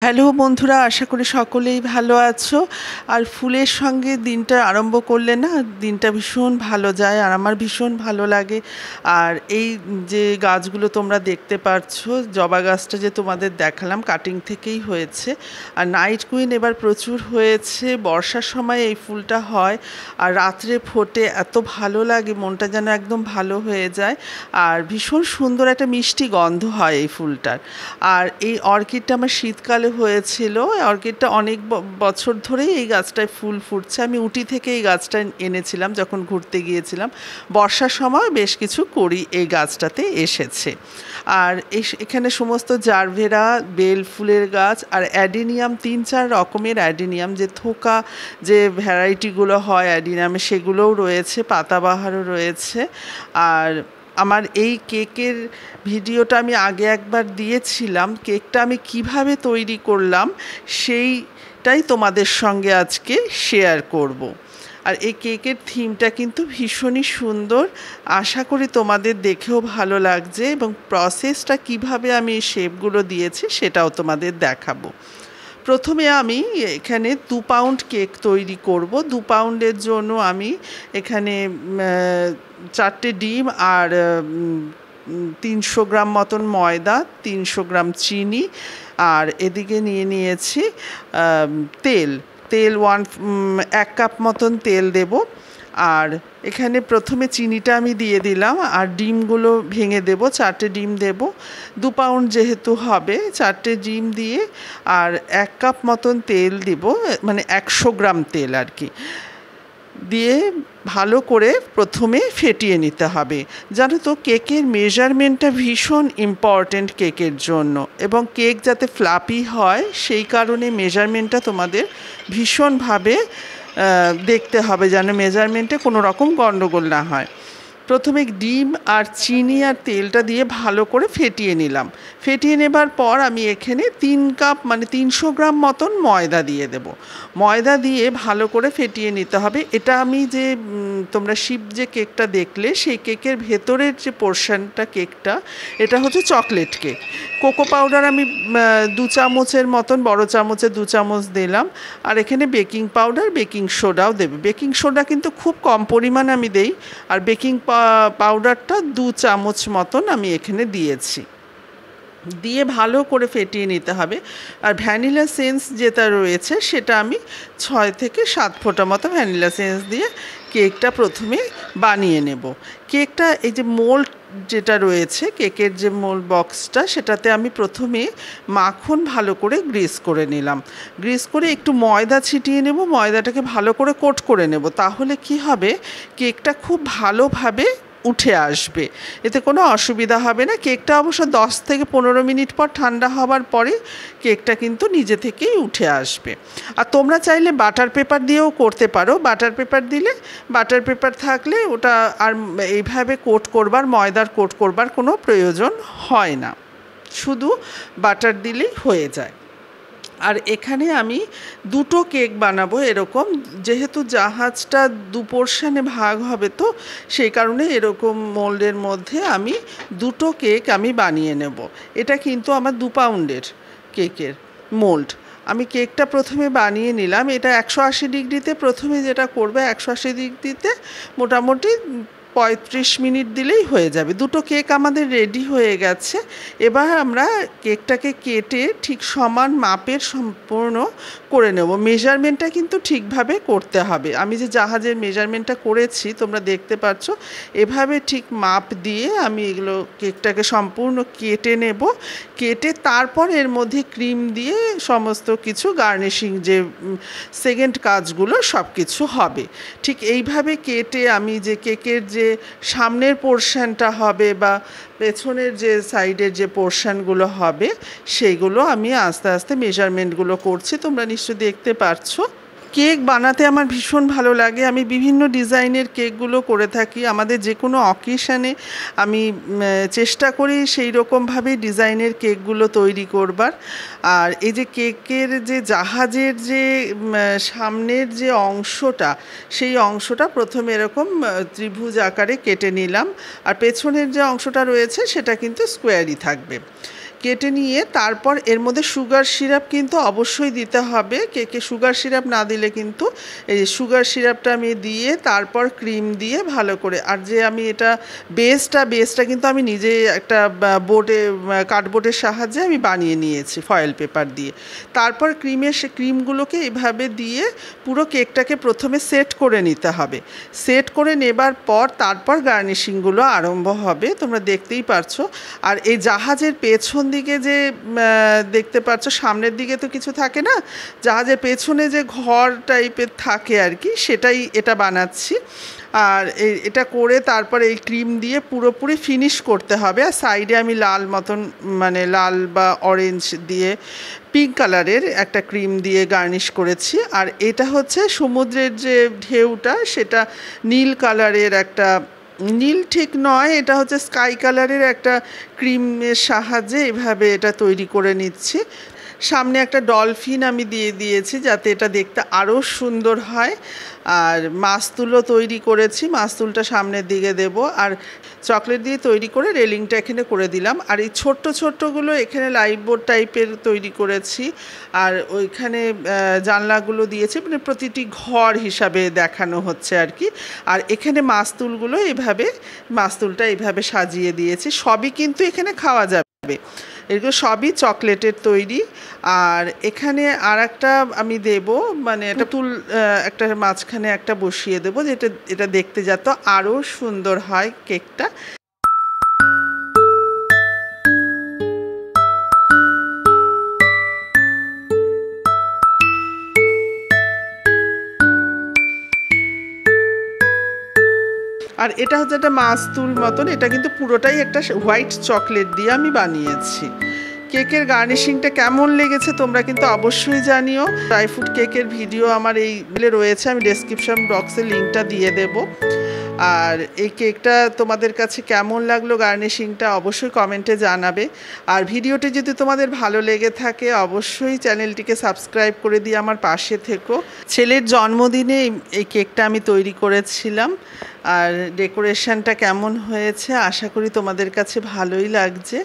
Hello বন্ধুরা, আশা করি সকলেই ভালো আছো। আর ফুলের সঙ্গে দিনটা আরম্ভ করলে না, দিনটা ভীষণ ভালো যায় আর আমার ভীষণ ভালো লাগে। আর এই যে গাছগুলো তোমরা দেখতে পাচ্ছো, জবা গাছটা যে তোমাদের দেখালাম কাটিং থেকেই হয়েছে। আর নাইট কুইন এবার প্রচুর হয়েছে, বর্ষার সময় এই ফুলটা হয় আর রাত্রে ফোটে, এত ভালো লাগে, মনটা যেন একদম ভালো হয়ে যায়। আর ভীষণ সুন্দর একটা মিষ্টি গন্ধ হয় এই ফুলটার। আর এই অর্কিডটা আমার শীতকালে হয়েছিল। অর্কিডটা অনেক বছর ধরেই এই গাছটায় ফুল ফুটছে। আমি উটি থেকে এই গাছটা এনেছিলাম যখন ঘুরতে গিয়েছিলাম। বর্ষার সময় বেশ কিছু কড়ি এই গাছটাতে এসেছে। আর এখানে সমস্ত জারভেরা, বেল ফুলের গাছ আর অ্যাডিনিয়াম, 3-4 রকমের অ্যাডিনিয়াম, যে থোকা যে ভ্যারাইটিগুলো হয় অ্যাডিনিয়ামে, সেগুলোও রয়েছে, পাতাবাহারও রয়েছে। আর আমার এই কেকের ভিডিওটা আমি আগে একবার দিয়েছিলাম। কেকটা আমি কিভাবে তৈরি করলাম সেইটাই তোমাদের সঙ্গে আজকে শেয়ার করব। আর এই কেকের থিমটা কিন্তু ভীষণই সুন্দর, আশা করি তোমাদের দেখেও ভালো লাগছে, এবং প্রসেসটা কিভাবে আমি এই শেপগুলো দিয়েছি সেটাও তোমাদের দেখাবো। প্রথমে আমি এখানে 2 পাউন্ড কেক তৈরি করব। 2 পাউন্ডের জন্য আমি এখানে 4টে ডিম আর 300 গ্রাম মতন ময়দা, 300 গ্রাম চিনি, আর এদিকে নিয়ে নিয়েছি তেল 1 কাপ মতন তেল দেব। আর এখানে প্রথমে চিনিটা আমি দিয়ে দিলাম, আর ডিমগুলো ভেঙে দেব, 4টে ডিম দেব। 2 পাউন্ড যেহেতু হবে, 4টে ডিম দিয়ে আর 1 কাপ মতন তেল দিব, মানে 100 গ্রাম তেল আর কি, দিয়ে ভালো করে প্রথমে ফেটিয়ে নিতে হবে। জানো তো, কেকের মেজারমেন্টটা ভীষণ ইম্পর্ট্যান্ট কেকের জন্য, এবং কেক যাতে ফ্লাপি হয় সেই কারণে মেজারমেন্টটা তোমাদের ভীষণভাবে দেখতে হবে, যেন মেজারমেন্টে কোনো রকম গণ্ডগোল না হয়। প্রথমে ডিম আর চিনি আর তেলটা দিয়ে ভালো করে ফেটিয়ে নিলাম। ফেটিয়ে নেবার পর আমি এখানে 3 কাপ মানে 300 গ্রাম মতন ময়দা দিয়ে দেব। ময়দা দিয়ে ভালো করে ফেটিয়ে নিতে হবে। এটা আমি যে তোমরা শিপ যে কেকটা দেখলে, সেই কেকের ভেতরের যে পোর্শনটা কেকটা, এটা হচ্ছে চকলেট কেক। কোকো পাউডার আমি 2 চামচের মতন, বড় চামচে 2 চামচ দিলাম। আর এখানে বেকিং পাউডার, বেকিং সোডাও দেবে। বেকিং সোডা কিন্তু খুব কম পরিমাণ আমি দেই, আর বেকিং পাউডারটা 2 চামচ মতন আমি এখানে দিয়েছি। দিয়ে ভালো করে ফেটিয়ে নিতে হবে। আর ভ্যানিলা সেন্স যেটা রয়েছে, সেটা আমি 6 থেকে 7 ফোঁটা মতো ভ্যানিলা সেন্স দিয়ে কেকটা প্রথমে বানিয়ে নেব। কেকটা এই যে মোল্ড যেটা রয়েছে, কেকের যে মোল্ড বক্সটা, সেটাতে আমি প্রথমে মাখন ভালো করে গ্রিস করে নিলাম। গ্রিস করে একটু ময়দা ছিটিয়ে নেব, ময়দাটাকে ভালো করে কোট করে নেব। তাহলে কি হবে, কেকটা খুব ভালোভাবে উঠে আসবে, এতে কোনো অসুবিধা হবে না। কেকটা অবশ্য 10 থেকে 15 মিনিট পর ঠান্ডা হওয়ার পরে কেকটা কিন্তু নিজে থেকেই উঠে আসবে। আর তোমরা চাইলে বাটার পেপার দিয়েও করতে পারো। বাটার পেপার দিলে, বাটার পেপার থাকলে ওটা আর এইভাবে কোট করবার, ময়দার কোট করবার কোনো প্রয়োজন হয় না, শুধু বাটার দিলেই হয়ে যায়। আর এখানে আমি 2টো কেক বানাবো এরকম, যেহেতু জাহাজটা 2 পোর্শনে ভাগ হবে, তো সেই কারণে এরকম মোল্ডের মধ্যে আমি 2টো কেক আমি বানিয়ে নেব। এটা কিন্তু আমার 2 পাউন্ডের কেকের মোল্ড। আমি কেকটা প্রথমে বানিয়ে নিলাম। এটা 180 ডিগ্রিতে প্রথমে যেটা করবে, 180 ডিগ্রিতে মোটামুটি 35 মিনিট দিলেই হয়ে যাবে। 2টো কেক আমাদের রেডি হয়ে গেছে। এবার আমরা কেকটাকে কেটে ঠিক সমান মাপের সম্পূর্ণ করে নেব। মেজারমেন্টটা কিন্তু ঠিকভাবে করতে হবে। আমি যে জাহাজের মেজারমেন্টটা করেছি তোমরা দেখতে পাচ্ছ, এভাবে ঠিক মাপ দিয়ে আমি এগুলো কেকটাকে সম্পূর্ণ কেটে নেব। কেটে তারপর এর মধ্যে ক্রিম দিয়ে সমস্ত কিছু গার্নিশিং, যে সেকেন্ড কাজগুলো সব কিছু হবে। ঠিক এইভাবে কেটে আমি যে কেকের যে সামনের পোর্শনটা হবে বা পেছনের যে সাইডের যে পোর্শনগুলো হবে, সেইগুলো আমি আস্তে আস্তে মেজারমেন্টগুলো করছি। তোমরা নিশ্চয়ই দেখতে পাচ্ছো। কেক বানাতে আমার ভীষণ ভালো লাগে। আমি বিভিন্ন ডিজাইনের কেকগুলো করে থাকি। আমাদের যে কোনো অকেশানে আমি চেষ্টা করি সেই রকমভাবেই ডিজাইনের কেকগুলো তৈরি করবার। আর এই যে কেকের যে জাহাজের যে সামনের যে অংশটা, সেই অংশটা প্রথমে এরকম ত্রিভুজ আকারে কেটে নিলাম, আর পেছনের যে অংশটা রয়েছে সেটা কিন্তু স্কোয়ারই থাকবে। কেটে নিয়ে তারপর এর মধ্যে সুগার সিরাপ কিন্তু অবশ্যই দিতে হবে। কেকে সুগার সিরাপ না দিলে কিন্তু এই সুগার সিরাপটা আমি দিয়ে তারপর ক্রিম দিয়ে ভালো করে, আর যে আমি এটা বেসটা কিন্তু আমি নিজে একটা কার্ডবোর্ডের সাহায্যে আমি বানিয়ে নিয়েছি ফয়েল পেপার দিয়ে। তারপর ক্রিমগুলোকে এভাবে দিয়ে পুরো কেকটাকে প্রথমে সেট করে নিতে হবে। সেট করে নেবার পর তারপর গার্নিশিংগুলো আরম্ভ হবে, তোমরা দেখতেই পারছো। আর এই জাহাজের পেছন দিকে যে দেখতে পাচ্ছ, সামনের দিকে তো কিছু থাকে না, জাহাজের পেছনে যে ঘর টাইপের থাকে আর কি, সেটাই এটা বানাচ্ছি। আর এটা করে তারপর এই ক্রিম দিয়ে পুরোপুরি ফিনিশ করতে হবে। আর সাইডে আমি লাল মতন, মানে লাল বা অরেঞ্জ দিয়ে পিঙ্ক কালারের একটা ক্রিম দিয়ে গার্নিশ করেছি। আর এটা হচ্ছে সমুদ্রের যে ঢেউটা, সেটা নীল কালারের একটা, নীল ঠিক নয়, এটা হচ্ছে স্কাই কালারের একটা ক্রিমের সাহায্যে এভাবে এটা তৈরি করে নিচ্ছি। সামনে একটা ডলফিন আমি দিয়ে দিয়েছি যাতে এটা দেখতে আরও সুন্দর হয়। আর মাস্তুলও তৈরি করেছি, মাস্তুলটা সামনের দিকে দেব। আর চকলেট দিয়ে তৈরি করে রেলিংটা এখানে করে দিলাম। আর এই ছোট্টগুলো এখানে লাইফ বোর্ড টাইপের তৈরি করেছি। আর ওইখানে জানলাগুলো দিয়েছি, মানে প্রতিটি ঘর হিসাবে দেখানো হচ্ছে আর কি। আর এখানে মাস্তুলটা এইভাবে সাজিয়ে দিয়েছি। সবই কিন্তু এখানে খাওয়া যাবে, এগুলো সবই চকলেটের তৈরি। আর এখানে আর একটা আমি দেব, মানে একটা একটা মাঝখানে একটা বসিয়ে দেবো, যেটা এটা দেখতে যাতে আরও সুন্দর হয় কেকটা। আর এটা হচ্ছে একটা মাস্তুল মতন, এটা কিন্তু পুরোটাই একটা হোয়াইট চকলেট দিয়ে আমি বানিয়েছি। কেকের গার্নিশিংটা কেমন লেগেছে তোমরা কিন্তু অবশ্যই জানিও। ড্রাই ফ্রুট কেকের ভিডিও আমার এই রয়েছে, আমি ডেসক্রিপশন বক্সে লিঙ্কটা দিয়ে দেব। আর এই কেকটা তোমাদের কাছে কেমন লাগলো গার্নিশিংটা অবশ্যই কমেন্টে জানাবে। আর ভিডিওটি যদি তোমাদের ভালো লেগে থাকে অবশ্যই চ্যানেলটিকে সাবস্ক্রাইব করে দিয়ে আমার পাশে থেকো। ছেলের জন্মদিনে এই কেকটা আমি তৈরি করেছিলাম। আর ডেকোরেশনটা কেমন হয়েছে আশা করি তোমাদের কাছে ভালোই লাগছে।